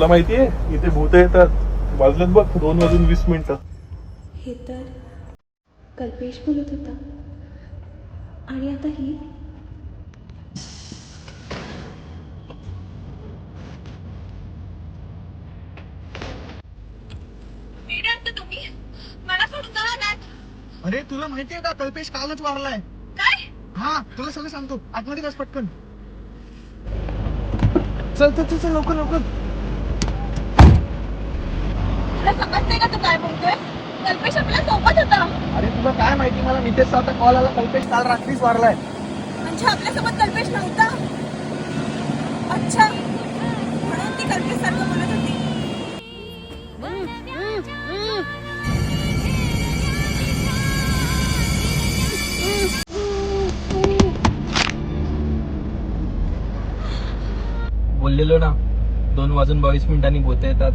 तुला माहितीये इथे भूत येतात. वाजलेत बघ 2:20. हे तर कल्पेश बोलत होता आणि आता ही. तुम्ही मला सोडून जाणार नाही. अरे तुला माहितीये का कल्पेश कालच वारलाय. काय? हा तुला सगळं सांगतो, आतमध्ये बस पटकन. चल चल चल चल, लवकर लवकर. तुला समजतंय का तू काय बोलतोय? कल्पेश आपल्या सोबत होता. अरे तुला काय माहिती, मला नितेशचा आता कॉल आला, कल्पेश काल रात्रीच वारलाय. म्हणजे आपल्यासोबत कल्पेश नव्हता. अच्छा, म्हणून ती कल्पेश सारखं बोलत होती. बोललेलो ना 2:22 भूत येतात.